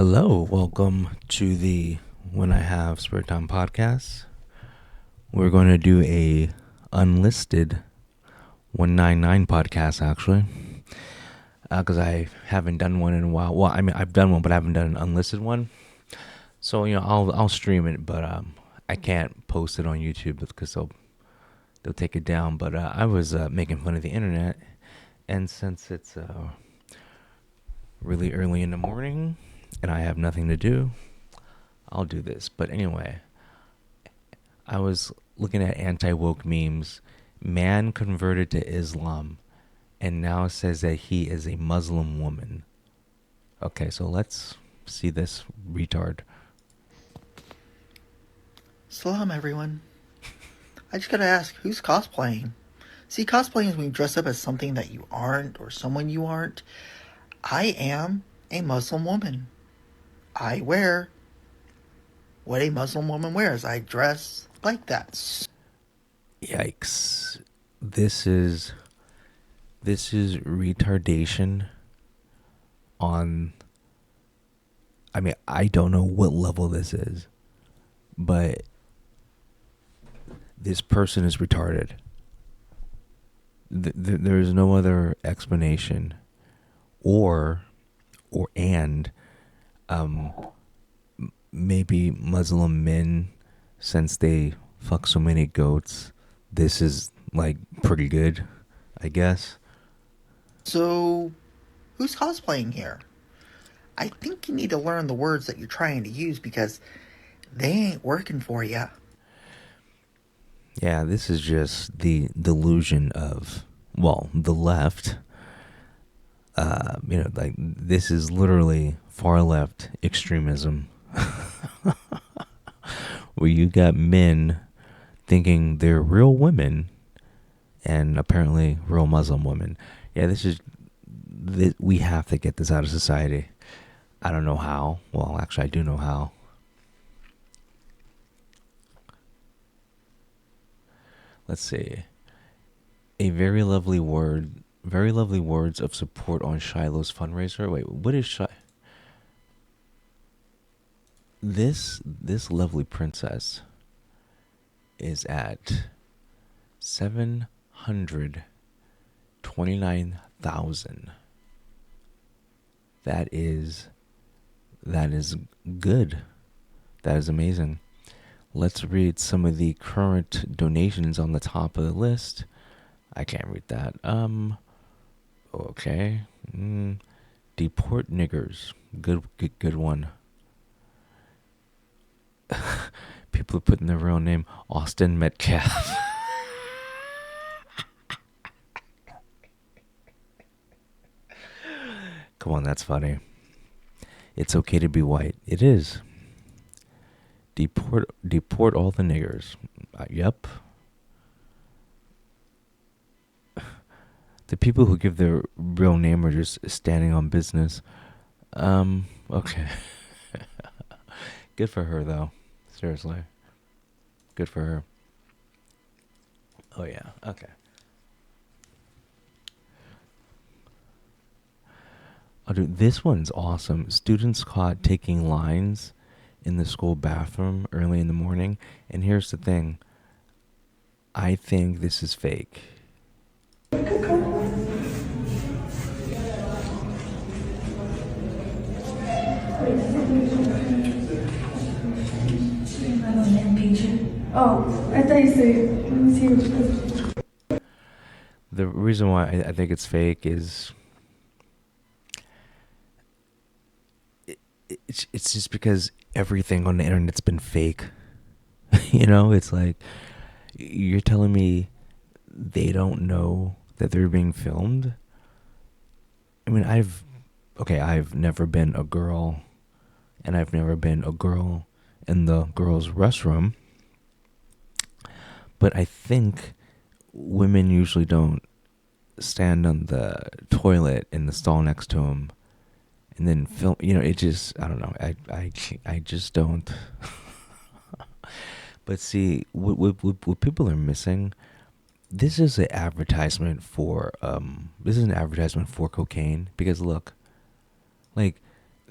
Hello, welcome to the When I Have Spare Time podcast. We're going to do a unlisted 199 podcast actually, because I haven't done one in a while. Well, I mean I've done one, but I haven't done an unlisted one. So I'll stream it, but I can't post it on YouTube because they'll take it down. But I was making fun of the internet, and since it's really early in the morning and I have nothing to do, I'll do this. But anyway, I was looking at anti-woke memes. Man converted to Islam and now says that he is a Muslim woman. Okay, so let's see this retard. Salam, everyone. I just gotta ask, who's cosplaying? See, cosplaying is when you dress up as something that you aren't or someone you aren't. I am a Muslim woman. I wear what a Muslim woman wears. I dress like that. Yikes. This is retardation on, I mean, I don't know what level this is, but this person is retarded. There is no other explanation, maybe Muslim men, since they fuck so many goats, this is like pretty good, I guess. So, who's cosplaying here? I think you need to learn the words that you're trying to use because they ain't working for you. Yeah, this is just the delusion of, well, the left. Like this is literally far left extremism. Where you got men thinking they're real women and apparently real Muslim women. Yeah, we have to get this out of society. I don't know how. Well, actually, I do know how. Let's see. A very lovely words of support on Shiloh's fundraiser. Wait, what is Shiloh? This lovely princess is at 729,000. That is good. That is amazing. Let's read some of the current donations on the top of the list. I can't read that. Okay. Deport niggers. Good one. People are putting their real name, Austin Metcalf. Come on, that's funny. It's okay to be white. It is. Deport all the niggers. Yep. The people who give their real name are just standing on business. Okay. Good for her, though. Seriously. Good for her. Oh, yeah. Okay. Oh, dude, this one's awesome. Students caught taking lines in the school bathroom early in the morning. And here's the thing. I think this is fake. Oh, I thought you said, let me see what you put. The reason why I think it's fake is it's just because everything on the internet's been fake. It's like you're telling me they don't know that they're being filmed. I mean, I've never been a girl, and I've never been a girl in the girls' restroom. But I think women usually don't stand on the toilet in the stall next to them and then film. It just, I don't know. I just don't. But see, what people are missing, this is an advertisement for cocaine. Because look, like,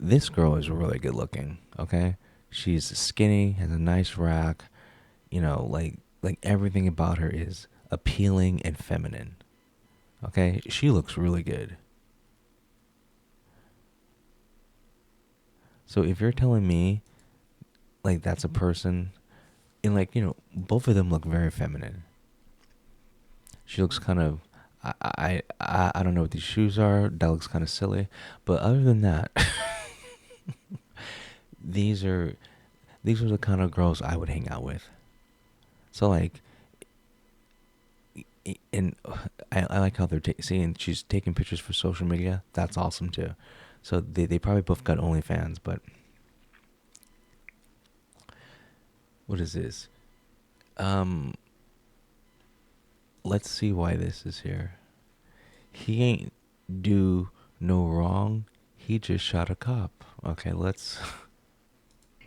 this girl is really good looking. Okay, she's skinny, has a nice rack. Like everything about her is appealing and feminine. Okay, she looks really good. So if you're telling me like that's a person, and both of them look very feminine. She looks kind of, I don't know what these shoes are. That looks kind of silly, but other than that, these are the kind of girls I would hang out with. So like, and I like how they're seeing she's taking pictures for social media. That's awesome too. So they probably both got OnlyFans, but what is this? Let's see why this is here. He ain't do no wrong. He just shot a cop. Okay, let's.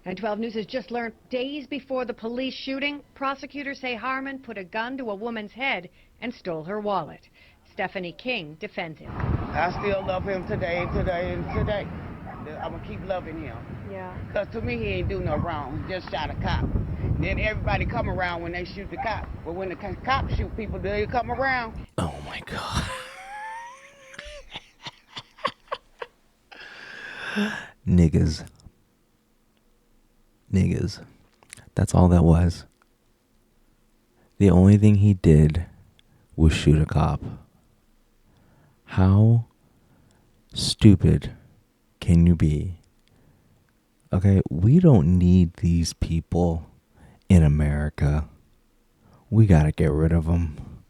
And 12 News has just learned days before the police shooting, prosecutors say Harmon put a gun to a woman's head and stole her wallet. Stephanie King defends him. I still love him today. I'm going to keep loving him. Yeah. Because to me, he ain't do no wrong. He just shot a cop. Then everybody come around when they shoot the cop. But when the cops shoot people, do they come around? Oh, my God. Niggas. That's all that was. The only thing he did was shoot a cop. How stupid can you be? Okay, we don't need these people in America. We gotta get rid of them.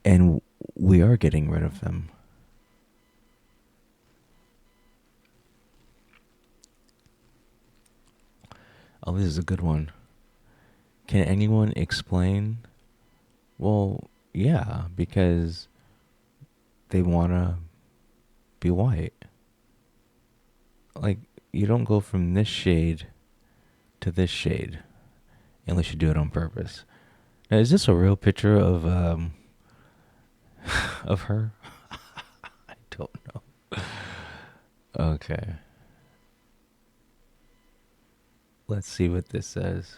And we are getting rid of them. Oh, this is a good one. Can anyone explain? Well, yeah, because they want to be white. Like, you don't go from this shade to this shade unless you do it on purpose. Now, is this a real picture of of her? I don't know. Okay. Let's see what this says.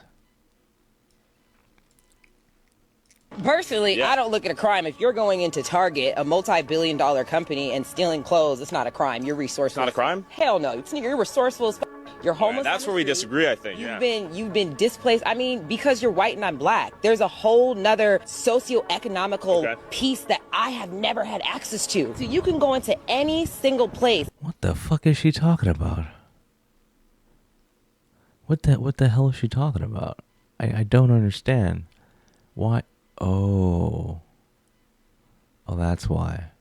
Personally, I don't look at a crime. If you're going into Target, a multi-billion-dollar company, and stealing clothes, it's not a crime. You're resourceful. Not a crime? Hell no. You're resourceful as You're homeless. That's where we disagree, I think. You've been displaced. I mean, because you're white and I'm black. There's a whole nother socioeconomical piece that I have never had access to. So you can go into any single place. What the fuck is she talking about? What the hell is she talking about? I don't understand. Why? Oh, that's why.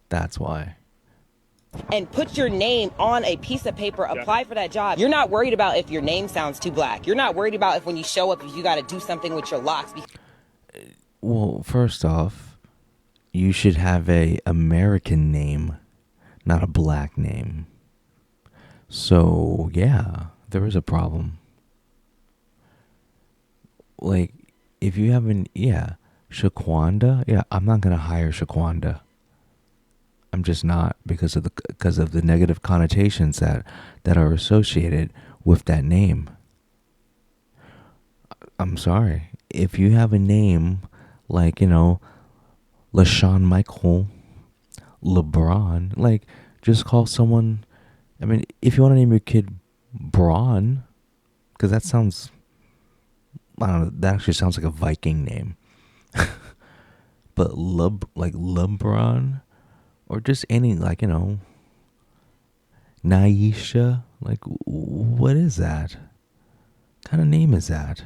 That's why. And put your name on a piece of paper, apply for that job. You're not worried about if your name sounds too black. You're not worried about if when you show up, if you got to do something with your locks. Well, first off, you should have a American name, not a black name. So, yeah, there is a problem. Like, if you haven't, Shaquanda, I'm not going to hire Shaquanda. I'm just not, because of the negative connotations that are associated with that name. I'm sorry. If you have a name like, LaShawn Michael, LeBron, like, just call someone. I mean, if you want to name your kid Braun, because that sounds, I don't know, that actually sounds like a Viking name. But LeBron, or just any, like, Naisha, like, what is that? What kind of name is that?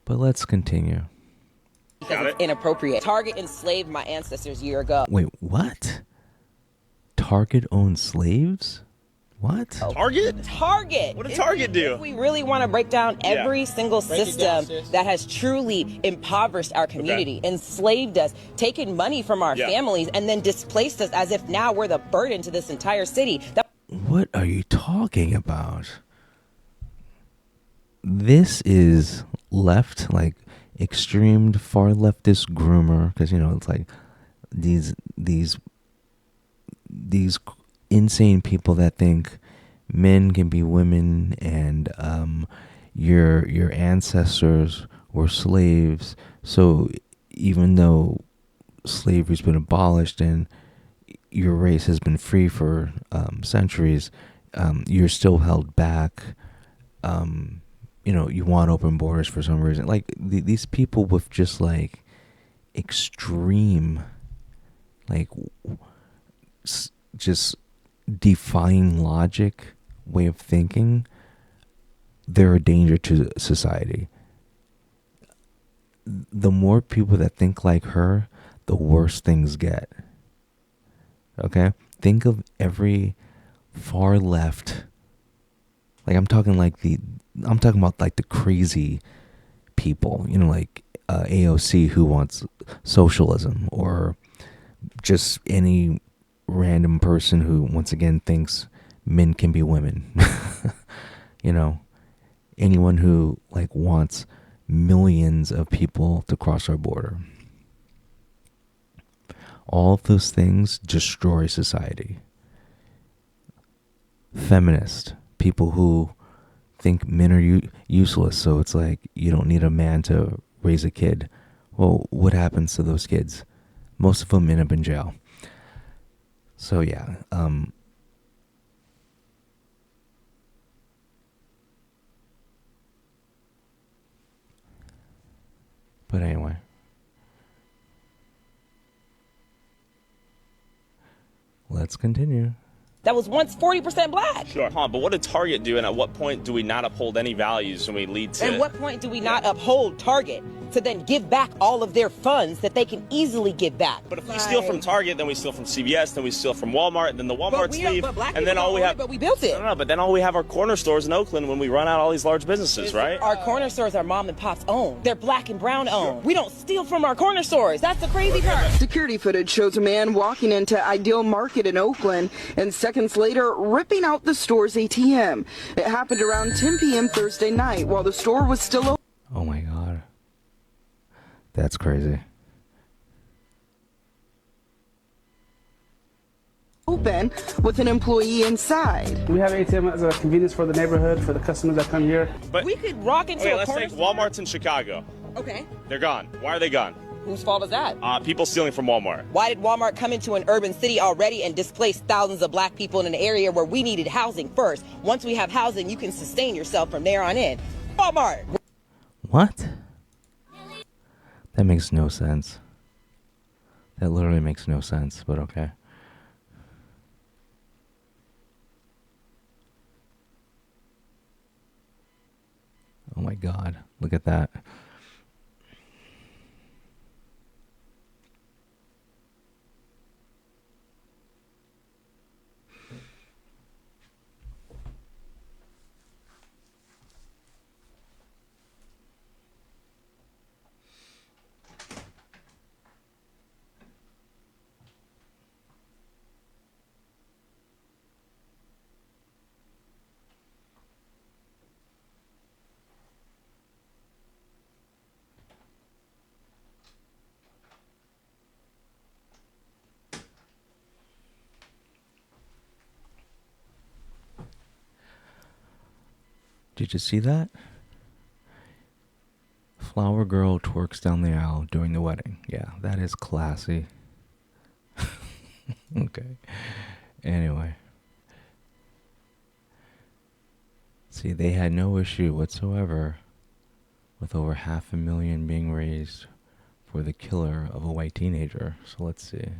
But let's continue. Because it's inappropriate. Target enslaved my ancestors a year ago. Wait, what? Target owns slaves? What? Target? Target. What did Target do? If we really want to break down every single system that has truly impoverished our community, enslaved us, taken money from our families, and then displaced us as if now we're the burden to this entire city. What are you talking about? This is left, like, extreme far leftist groomer, because, it's like these these insane people that think men can be women, and your ancestors were slaves, so even though slavery's been abolished and your race has been free for centuries, you're still held back. You want open borders for some reason. Like these people with just like extreme, like just defying logic way of thinking, they're a danger to society. The more people that think like her, the worse things get. Okay? Think of every far left, like I'm talking about like the crazy people, like AOC who wants socialism, or just any random person who once again thinks men can be women. Anyone who like wants millions of people to cross our border. All of those things destroy society. Feminist, people who think men are useless, so it's like you don't need a man to raise a kid. Well, what happens to those kids? Most of them end up in jail. So yeah, but anyway, let's continue. That was once 40% black. Sure. But what did Target do, and at what point do we not uphold any values when we lead to... At what point do we not uphold Target to then give back all of their funds that they can easily give back? But if we steal from Target, then we steal from CVS, then we steal from Walmart, then the Walmarts leave, and then all we have... But we built it. No, but then all we have are corner stores in Oakland when we run out all these large businesses, right? Our corner stores are mom and pop's owned. They're black and brown owned. We don't steal from our corner stores. That's the crazy part. Security footage shows a man walking into Ideal Market in Oakland and seconds later ripping out the store's ATM. It happened around 10 p.m. Thursday night while the store was still open. Oh my God. That's crazy. Open with an employee inside. We have ATM as a convenience for the neighborhood, for the customers that come here. But we could rock into a let's corner take Walmart's in Chicago. Okay. They're gone. Why are they gone? Whose fault is that? People stealing from Walmart. Why did Walmart come into an urban city already and displace thousands of black people in an area where we needed housing first? Once we have housing, you can sustain yourself from there on in. Walmart! What? That makes no sense. That literally makes no sense, but okay. Oh my God, look at that. Did you see that? Flower girl twerks down the aisle during the wedding. Yeah, that is classy. Okay. Anyway. See, they had no issue whatsoever with over 500,000 being raised for the killer of a white teenager. So let's see.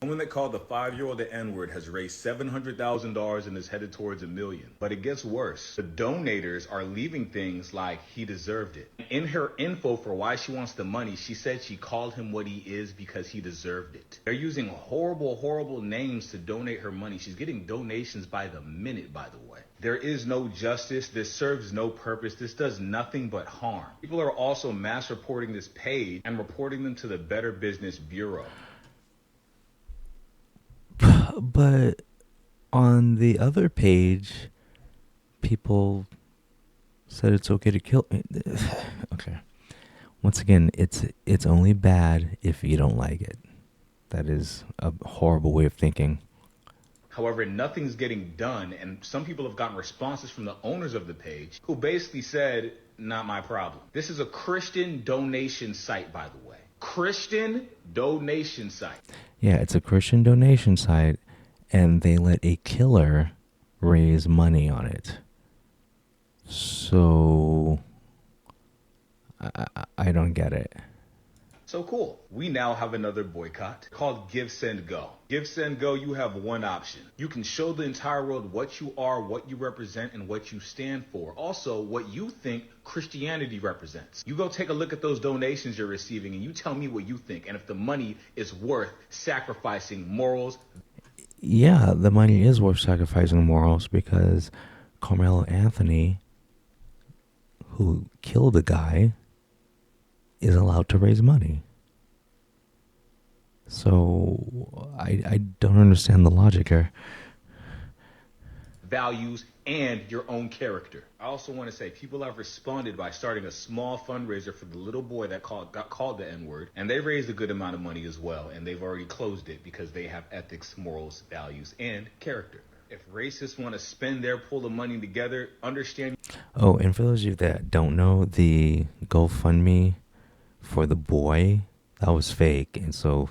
The woman that called the 5-year-old the N-word has raised $700,000 and is headed towards $1 million. But it gets worse. The donators are leaving things like he deserved it. In her info for why she wants the money, she said she called him what he is because he deserved it. They're using horrible, horrible names to donate her money. She's getting donations by the minute, by the way. There is no justice. This serves no purpose. This does nothing but harm. People are also mass reporting this page and reporting them to the Better Business Bureau. But on the other page, people said it's okay to kill. Okay. Once again, it's only bad if you don't like it. That is a horrible way of thinking. However, nothing's getting done, and some people have gotten responses from the owners of the page who basically said, not my problem. This is a Christian donation site, by the way. Christian donation site. Yeah, it's a Christian donation site, and they let a killer raise money on it. So, I don't get it. So cool. We now have another boycott called Give, Send, Go. Give, Send, Go, you have one option. You can show the entire world what you are, what you represent, and what you stand for. Also, what you think Christianity represents. You go take a look at those donations you're receiving and you tell me what you think and if the money is worth sacrificing morals. Yeah, the money is worth sacrificing morals because Carmelo Anthony, who killed a guy, is allowed to raise money. So I don't understand the logic here. Values and your own character. I also want to say people have responded by starting a small fundraiser for the little boy that got called the N-word, and they raised a good amount of money as well, and they've already closed it because they have ethics, morals, values, and character. If racists want to spend their pool of money together, understand. Oh, and for those of you that don't know, the GoFundMe for the boy, that was fake, and so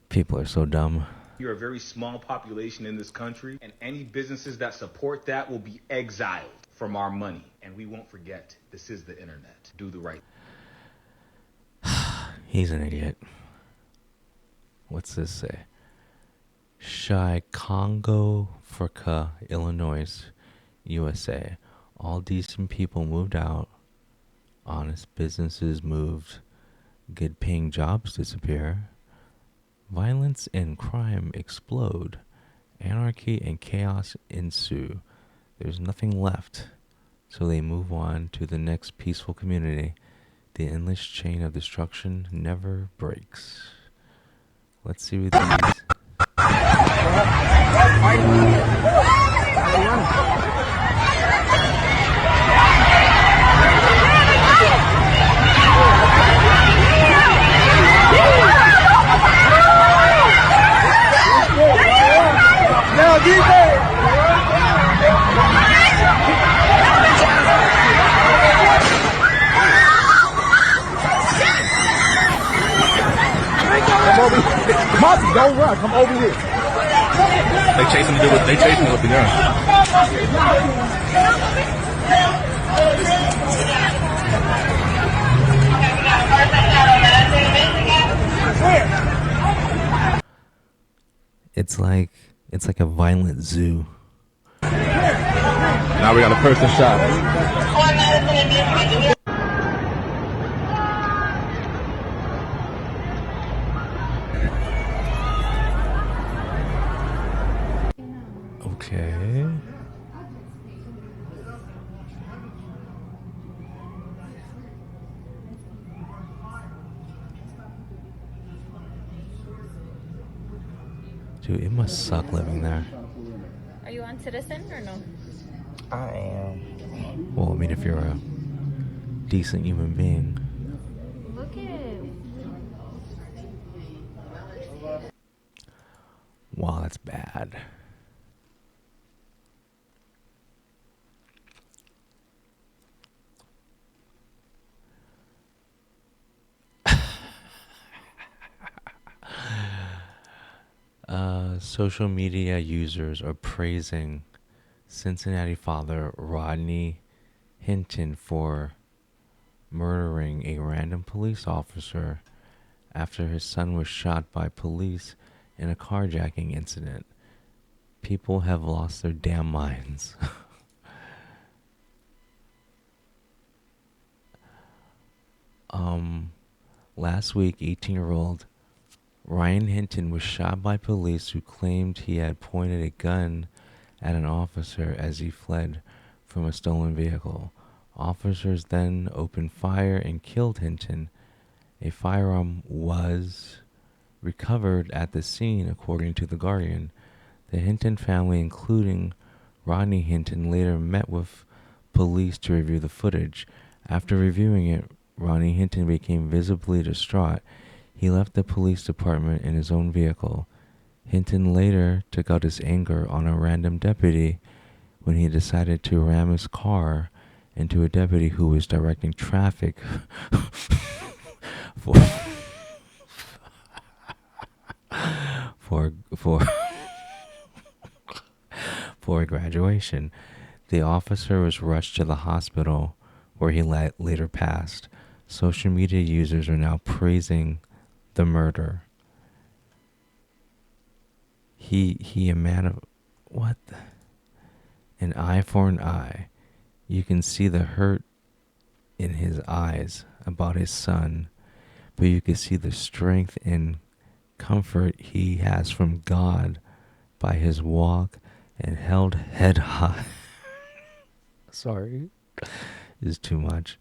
people are so dumb. You're a very small population in this country, and any businesses that support that will be exiled from our money. And we won't forget, this is the internet. Do the right. He's an idiot. What's this say? Chicago, Illinois, USA. All decent people moved out. Honest businesses moved. Good paying jobs disappear. Violence and crime explode. Anarchy and chaos ensue. There's nothing left. So they move on to the next peaceful community. The endless chain of destruction never breaks. Let's see what these... Moppy, don't run. Come over here. They chasing me with the gun. It's like a violent zoo. Now we got a person shot. Okay. Dude, it must suck living there. Are you on Citizen or no? I am. Well, I mean, if you're a decent human being. Look at it. Wow, that's bad. Social media users are praising Cincinnati father Rodney Hinton for murdering a random police officer after his son was shot by police in a carjacking incident. People have lost their damn minds. Last week, 18-year-old Ryan Hinton was shot by police who claimed he had pointed a gun at an officer as he fled from a stolen vehicle. Officers then opened fire and killed Hinton. A firearm was recovered at the scene, according to The Guardian. The Hinton family, including Rodney Hinton, later met with police to review the footage. After reviewing it, Ronnie Hinton became visibly distraught. He left the police department in his own vehicle. Hinton later took out his anger on a random deputy when he decided to ram his car into a deputy who was directing traffic for for for for graduation. The officer was rushed to the hospital where he later passed. Social media users are now praising the murder. He a man of what? An eye for an eye. You can see the hurt in his eyes about his son, but you can see the strength and comfort he has from God by his walk and held head high. Sorry, is too much.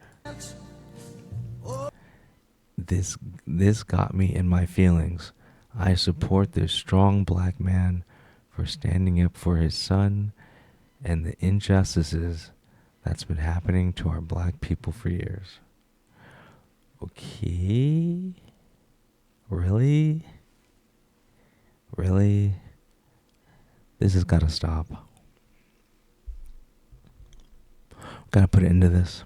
This got me in my feelings. I support this strong black man for standing up for his son and the injustices that's been happening to our black people for years. Okay. Really? Really? This has got to stop. Gotta put an end to this.